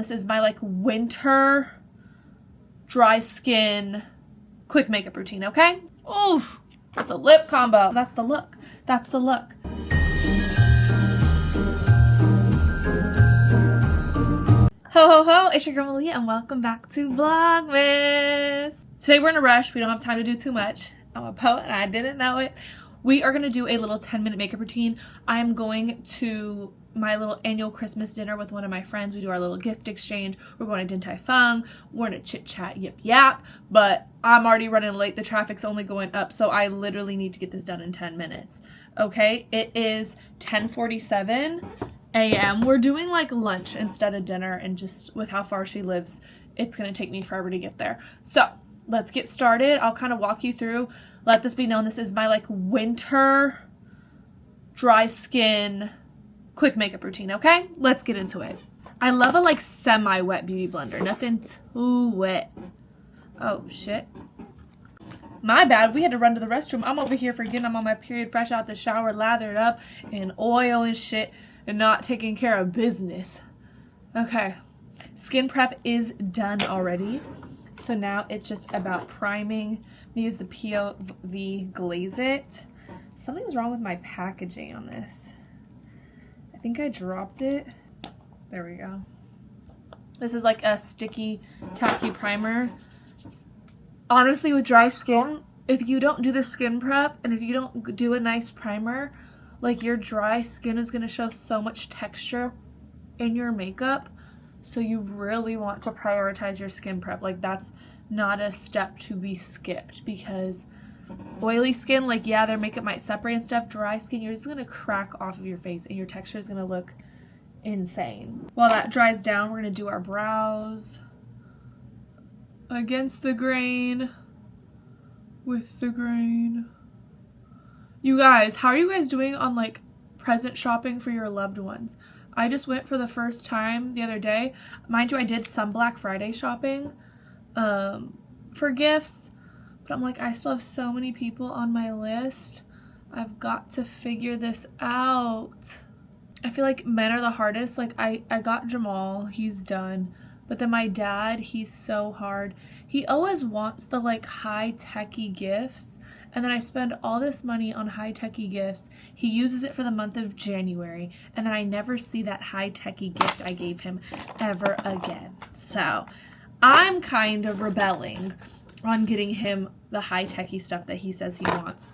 This is my like winter dry skin quick makeup routine, okay? Oof, that's a lip combo. That's the look. That's the look. Ho ho ho, it's your girl Malia and welcome back to Vlogmas. Today we're in a rush. We don't have time to do too much. I'm a poet and I didn't know it. We are going to do a little 10-minute makeup routine. I am going to my little annual Christmas dinner with one of my friends. We do our little gift exchange. We're going to Din Tai Fung. We're going to chit chat, yip yap. But I'm already running late. The traffic's only going up. So I literally need to get this done in 10 minutes. Okay, it is 10:47 a.m. We're doing like lunch instead of dinner, and just with how far she lives, it's going to take me forever to get there. So let's get started. I'll kind of walk you through. Let this be known, this is my like winter dry skin quick makeup routine, okay? Let's get into it. I love a like semi-wet beauty blender, nothing too wet. Oh shit. My bad, we had to run to the restroom. I'm over here forgetting I'm on my period, fresh out the shower, lathered up in oil and shit, and not taking care of business. Okay, skin prep is done already. So now it's just about priming. I'm gonna use the POV Glaze It. Something's wrong with my packaging on this. I think I dropped it. There we go. This is like a sticky, tacky primer. Honestly, with dry skin, if you don't do the skin prep and if you don't do a nice primer, like your dry skin is gonna show so much texture in your makeup. So you really want to prioritize your skin prep. Like that's not a step to be skipped, because oily skin, like yeah, their makeup might separate and stuff. Dry skin, you're just gonna crack off of your face and your texture is gonna look insane. While that dries down, we're gonna do our brows against the grain, with the grain. You guys, how are you guys doing on like present shopping for your loved ones? I just went for the first time the other day. Mind you, I did some Black Friday shopping for gifts, but I'm like, I still have so many people on my list. I've got to figure this out. I feel like men are the hardest. Like I got Jamal, he's done. But then my dad, he's so hard. He always wants the like high-techy gifts. And then I spend all this money on high-techy gifts. He uses it for the month of January. And then I never see that high-techy gift I gave him ever again. So I'm kind of rebelling on getting him the high-techy stuff that he says he wants.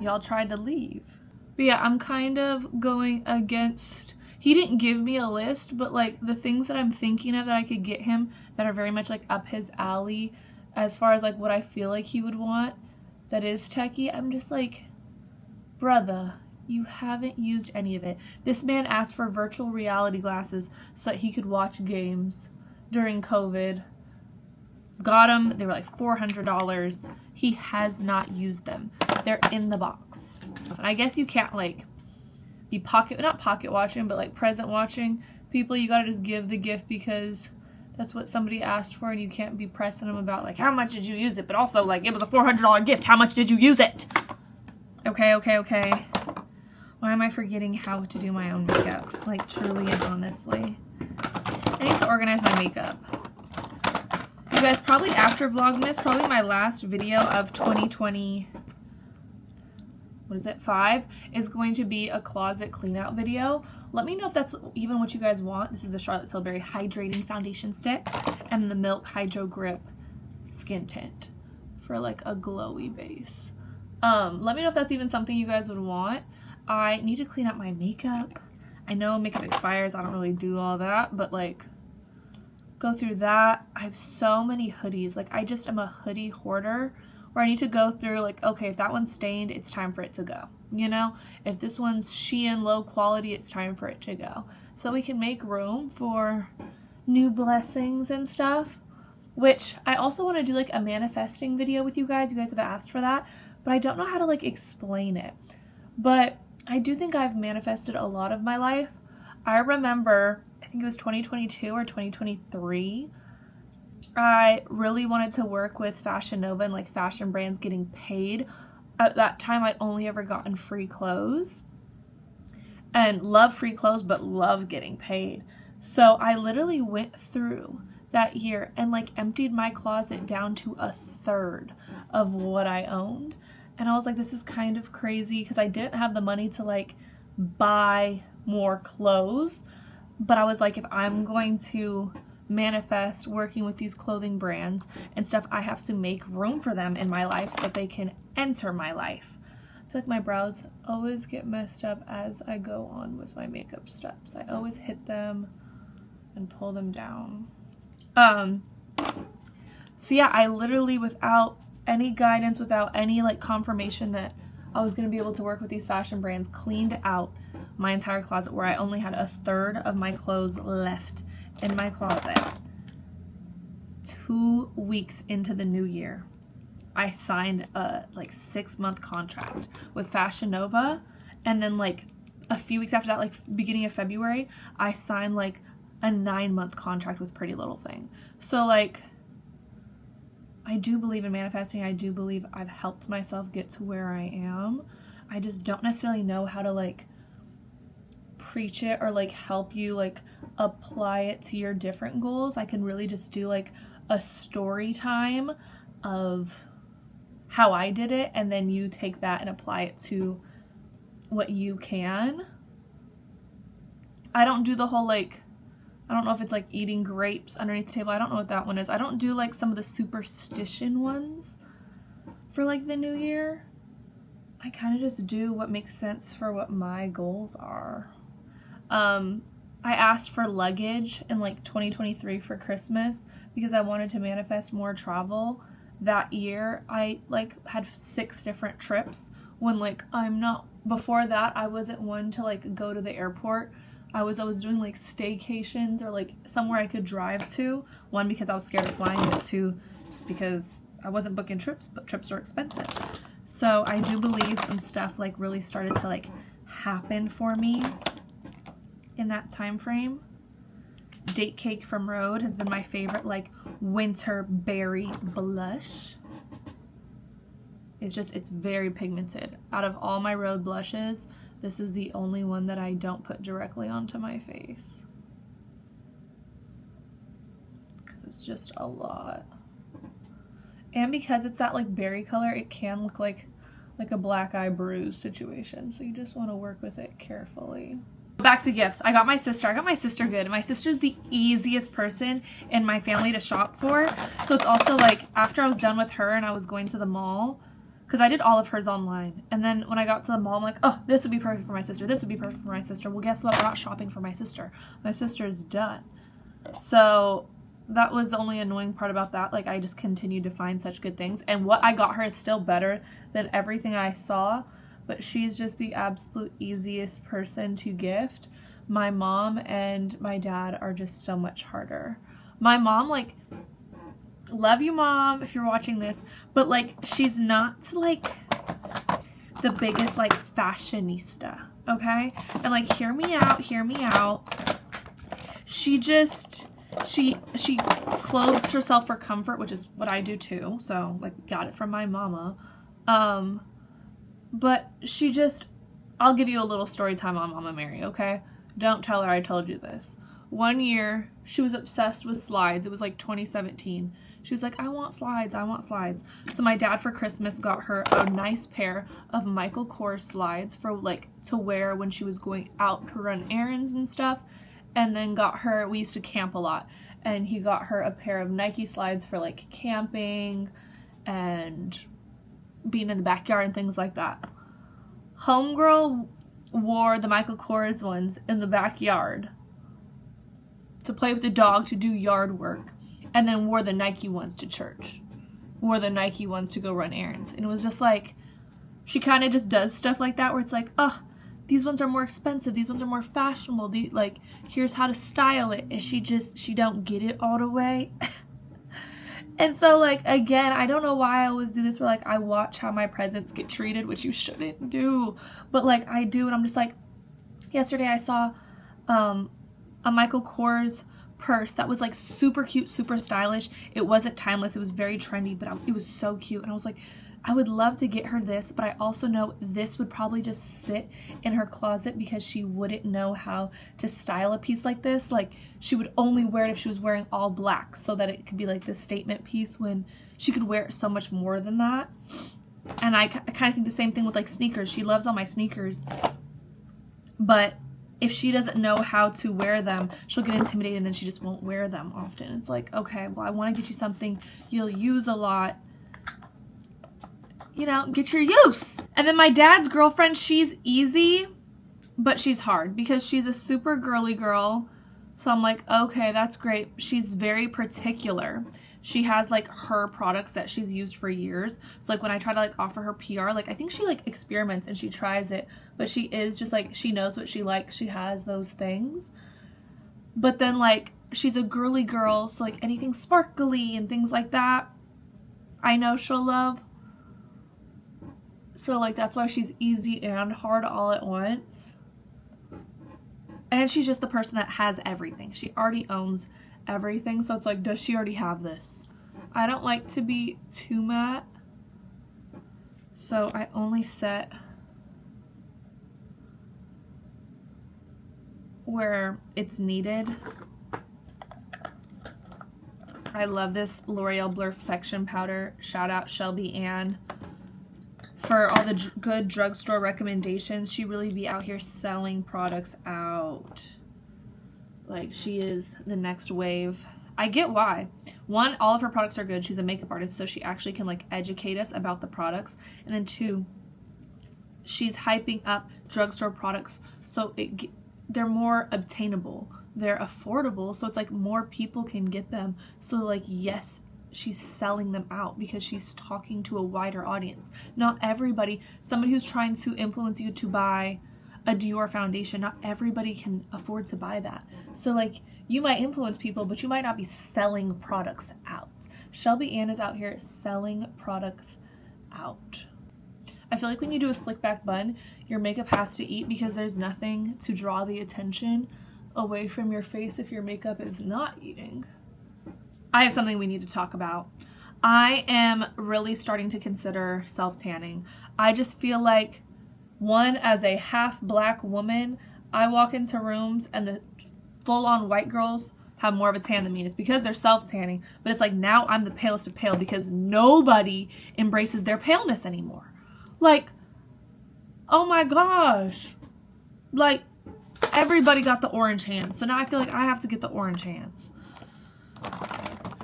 Y'all tried to leave. But yeah, I'm kind of going against... He didn't give me a list, but like the things that I'm thinking of that I could get him that are very much like up his alley as far as like what I feel like he would want that is techie, I'm just like, brother, you haven't used any of it. This man asked for virtual reality glasses so that he could watch games during COVID. Got them. They were like $400. He has not used them. They're in the box. And I guess you can't like be not pocket watching, but like present watching people. You gotta just give the gift because that's what somebody asked for, and you can't be pressing them about like, how much did you use it? But also like, it was a $400 gift. How much did you use it? Okay. Why am I forgetting how to do my own makeup? Like truly and honestly. I need to organize my makeup. You guys, probably after Vlogmas, probably my last video of 2020, what is it, 5, is going to be a closet clean out video. Let me know if that's even what you guys want. This is the Charlotte Tilbury Hydrating Foundation Stick and the Milk Hydro Grip Skin Tint for like a glowy base. Let me know if that's even something you guys would want. I need to clean up my makeup. I know makeup expires. I don't really do all that, but like go through that. I have so many hoodies. Like I just am a hoodie hoarder, where I need to go through like, okay, if that one's stained, it's time for it to go. You know, if this one's Shein low quality, it's time for it to go. So we can make room for new blessings and stuff, which I also want to do like a manifesting video with you guys. You guys have asked for that, but I don't know how to like explain it. But I do think I've manifested a lot of my life. I remember, I think it was 2022 or 2023, I really wanted to work with Fashion Nova and like fashion brands getting paid. At that time, I'd only ever gotten free clothes and love free clothes, but love getting paid. So I literally went through that year and like emptied my closet down to a third of what I owned. And I was like, this is kind of crazy because I didn't have the money to like buy more clothes. But I was like, if I'm going to manifest working with these clothing brands and stuff, I have to make room for them in my life so that they can enter my life. I feel like my brows always get messed up as I go on with my makeup steps. I always hit them and pull them down. So yeah, I literally, without any guidance, without any like confirmation that I was going to be able to work with these fashion brands, cleaned out my entire closet where I only had a third of my clothes left in my closet. 2 weeks into the new year, I signed a like 6-month contract with Fashion Nova, and then like a few weeks after that, like beginning of February, I signed like a 9-month contract with Pretty Little Thing. So like, I do believe in manifesting. I do believe I've helped myself get to where I am. I just don't necessarily know how to like preach it or like help you like apply it to your different goals. I can really just do like a story time of how I did it, and then you take that and apply it to what you can. I don't do the whole like, I don't know if it's like eating grapes underneath the table. I don't know what that one is. I don't do like some of the superstition ones for like the new year. I kind of just do what makes sense for what my goals are. I asked for luggage in like 2023 for Christmas because I wanted to manifest more travel. That year I like had 6 different trips when like before that I wasn't one to like go to the airport. I was always doing like staycations or like somewhere I could drive to. 1, because I was scared of flying, but 2, just because I wasn't booking trips, but trips are expensive. So I do believe some stuff like really started to like happen for me in that time frame. Date Cake from Rhode has been my favorite like winter berry blush. It's very pigmented. Out of all my Rhode blushes, this is the only one that I don't put directly onto my face, because it's just a lot. And because it's that like berry color, it can look like a black eye bruise situation. So you just want to work with it carefully. Back to gifts. I got my sister good. My sister's the easiest person in my family to shop for. So it's also like after I was done with her and I was going to the mall, because I did all of hers online. And then when I got to the mall, I'm like, oh, this would be perfect for my sister. This would be perfect for my sister. Well, guess what? We're not shopping for my sister. My sister is done. So that was the only annoying part about that. Like, I just continued to find such good things. And what I got her is still better than everything I saw. But she's just the absolute easiest person to gift. My mom and my dad are just so much harder. My mom, like, love you, Mom, if you're watching this, but like she's not like the biggest like fashionista, okay? And like hear me out. She clothes herself for comfort, which is what I do too. So like got it from my mama. But she just, I'll give you a little story time on Mama Mary, okay? Don't tell her I told you this. One year, she was obsessed with slides. It was like 2017. She was like, I want slides. So my dad for Christmas got her a nice pair of Michael Kors slides for like to wear when she was going out to run errands and stuff. And then got her, we used to camp a lot, and he got her a pair of Nike slides for like camping and being in the backyard and things like that. Homegirl wore the Michael Kors ones in the backyard to play with the dog, to do yard work, and then wore the Nike ones to church, wore the Nike ones to go run errands. And it was just like, she kind of just does stuff like that where it's like, oh, these ones are more expensive, these ones are more fashionable, like here's how to style it, and she don't get it all the way. And so like, again, I don't know why I always do this where like I watch how my presents get treated, which you shouldn't do, but like I do. And I'm just like, yesterday I saw a Michael Kors purse that was like super cute, super stylish. It wasn't timeless, it was very trendy, but it was so cute. And I was like, I would love to get her this, but I also know this would probably just sit in her closet because she wouldn't know how to style a piece like this. Like, she would only wear it if she was wearing all black, so that it could be like this statement piece when she could wear it so much more than that. And I kind of think the same thing with like sneakers. She loves all my sneakers, but if she doesn't know how to wear them, she'll get intimidated and then she just won't wear them often. It's like, okay, well, I want to get you something you'll use a lot. You know, get your use. And then my dad's girlfriend, she's easy, but she's hard because she's a super girly girl. So I'm like, okay, that's great. She's very particular. She has like her products that she's used for years. So like when I try to like offer her PR, like I think she like experiments and she tries it, but she is just like, she knows what she likes. She has those things. But then like she's a girly girl, so like anything sparkly and things like that, I know she'll love. So like that's why she's easy and hard all at once. And she's just the person that has everything. She already owns everything. So it's like, does she already have this? I don't like to be too matte. So I only set where it's needed. I love this L'Oreal Blurfection powder. Shout out Shelby Ann for all the good drugstore recommendations. She really be out here selling products out. Like, she is the next wave. I get why. One, all of her products are good. She's a makeup artist, so she actually can like educate us about the products. And then two, she's hyping up drugstore products so they're more obtainable. They're affordable, so it's like more people can get them. So like, yes, she's selling them out because she's talking to a wider audience. Not everybody, somebody who's trying to influence you to buy a Dior foundation, not everybody can afford to buy that. So like, you might influence people, but you might not be selling products out. Shelby Ann is out here selling products out. I feel like when you do a slick back bun, your makeup has to eat because there's nothing to draw the attention away from your face if your makeup is not eating. I have something we need to talk about. I am really starting to consider self-tanning. I just feel like, one, as a half black woman, I walk into rooms and the full-on white girls have more of a tan than me. It's because they're self-tanning, but it's like now I'm the palest of pale because nobody embraces their paleness anymore. Like, oh my gosh. Like, everybody got the orange hands, so now I feel like I have to get the orange hands.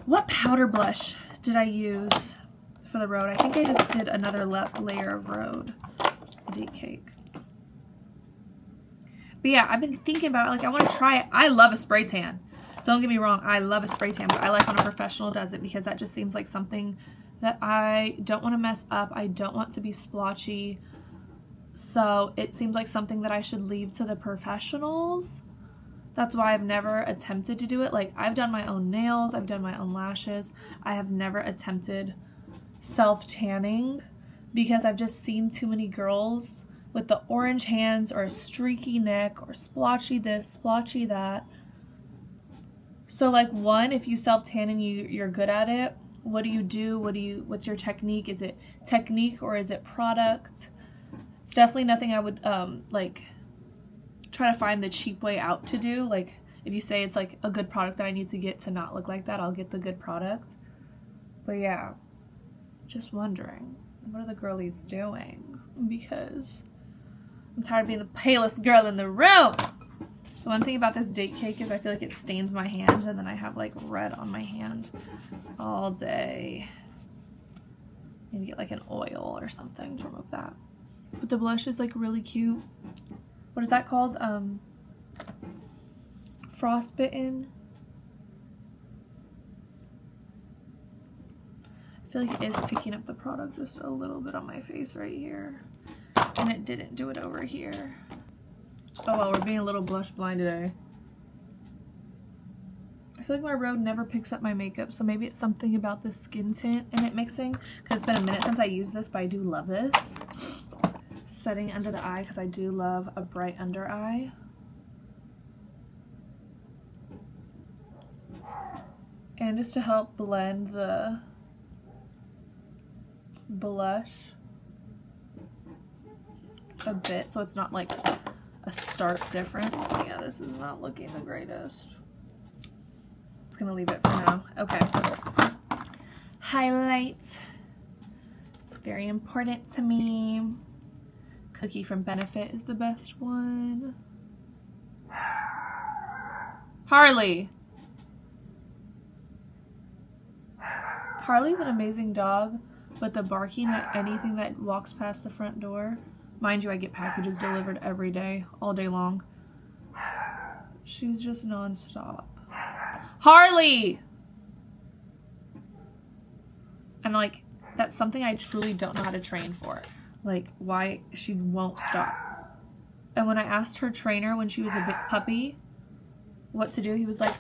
What powder blush did I use for the road? I think I just did another layer of road date cake. But yeah, I've been thinking about it. Like, I want to try it. I love a spray tan. Don't get me wrong. I love a spray tan, but I like when a professional does it because that just seems like something that I don't want to mess up. I don't want to be splotchy. So it seems like something that I should leave to the professionals. That's why I've never attempted to do it. Like, I've done my own nails. I've done my own lashes. I have never attempted self-tanning because I've just seen too many girls with the orange hands or a streaky neck or splotchy this, splotchy that. So like, one, if you self-tan and you're good at it, what do you do? What's your technique? Is it technique or is it product? It's definitely nothing I would like try to find the cheap way out to do. Like, if you say it's like a good product that I need to get to not look like that, I'll get the good product. But yeah, just wondering, what are the girlies doing? Because I'm tired of being the palest girl in the room. The one thing about this date cake is I feel like it stains my hand, and then I have like red on my hand all day. Need to get like an oil or something to remove that. But the blush is like really cute. What is that called? Frostbitten. I feel like it is picking up the product just a little bit on my face right here. And it didn't do it over here. Oh well, we're being a little blush blind today. I feel like my road never picks up my makeup, so maybe it's something about the skin tint and it mixing, because it's been a minute since I used this, but I do love this. Setting under the eye, because I do love a bright under eye. And just to help blend the blush a bit so it's not like a stark difference. But yeah, this is not looking the greatest. Just gonna leave it for now. Okay. Highlights. It's very important to me. Cookie from Benefit is the best one. Harley. Harley's an amazing dog, but the barking at anything that walks past the front door, mind you, I get packages delivered every day, all day long. She's just nonstop. Harley! And like, that's something I truly don't know how to train for. Like, why she won't stop. And when I asked her trainer when she was a big puppy what to do, he was like,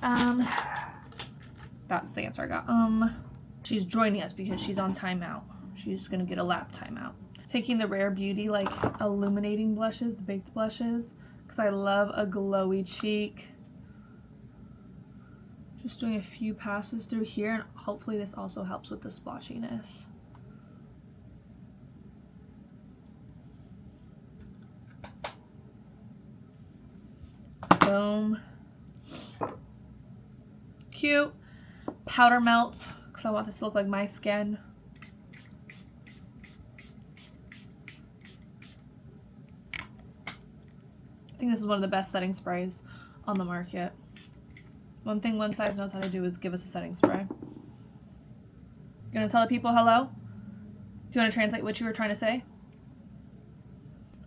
that's the answer I got. She's joining us because she's on timeout. She's gonna get a lap timeout. Taking the Rare Beauty, like, illuminating blushes, the baked blushes, because I love a glowy cheek. Just doing a few passes through here, and hopefully this also helps with the splotchiness. Boom. Cute. Powder melt, because I want this to look like my skin. I think this is one of the best setting sprays on the market. One thing One Size knows how to do is give us a setting spray. You gonna tell the people hello? Do you want to translate what you were trying to say?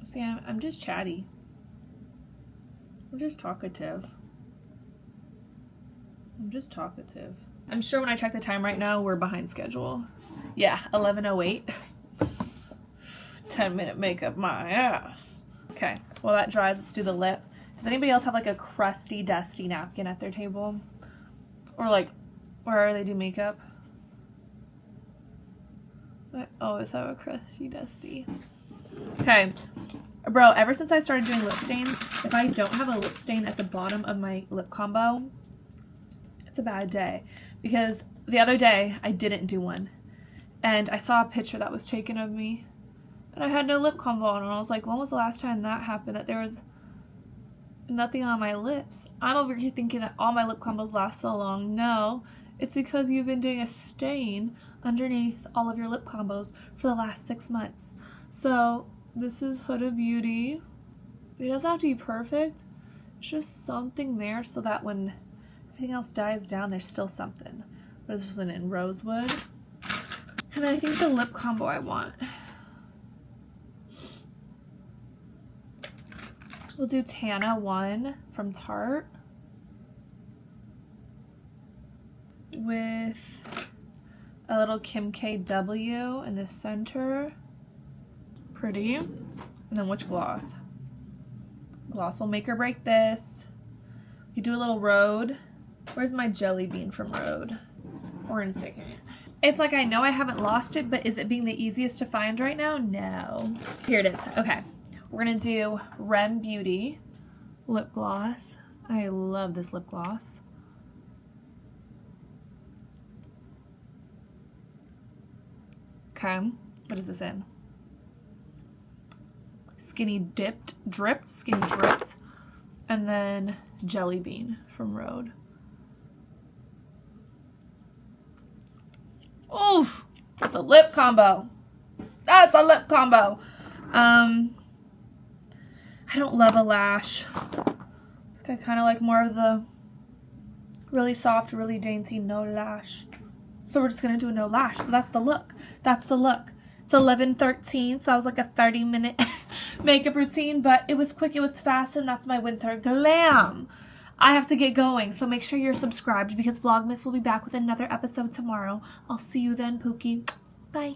See, I'm just chatty. I'm just talkative. I'm just talkative. I'm sure when I check the time right now, we're behind schedule. Yeah, 11:08. 10-minute makeup, my ass. Okay, while that dries, let's do the lip. Does anybody else have like a crusty, dusty napkin at their table? Or like, where they do makeup? I always have a crusty, dusty. Okay, bro, ever since I started doing lip stains, if I don't have a lip stain at the bottom of my lip combo, it's a bad day. Because the other day, I didn't do one. And I saw a picture that was taken of me. And I had no lip combo on, and I was like, when was the last time that happened? That there was nothing on my lips. I'm over here thinking that all my lip combos last so long. No, it's because you've been doing a stain underneath all of your lip combos for the last 6 months. So this is Huda Beauty. It doesn't have to be perfect. It's just something there so that when everything else dies down, there's still something. But this was in Rosewood. And I think the lip combo I want. We'll do Tana 1 from Tarte with a little Kim KW in the center. Pretty. And then which gloss? Gloss will make or break this. You do a little Rhode. Where's my Jelly Bean from Rhode? Orange second. It's like I know I haven't lost it, but is it being the easiest to find right now? No. Here it is. Okay. We're going to do Rem Beauty lip gloss. I love this lip gloss. Okay. What is this in? Skinny Dripped. And then Jelly Bean from Rhode. Oof! That's a lip combo. That's a lip combo. I don't love a lash. I kind of like more of the really soft, really dainty no lash. So we're just going to do a no lash. So that's the look. That's the look. It's 11:13, so that was like a 30-minute makeup routine, but it was quick, it was fast, and that's my winter glam. I have to get going, so make sure you're subscribed because Vlogmas will be back with another episode tomorrow. I'll see you then, Pookie. Bye.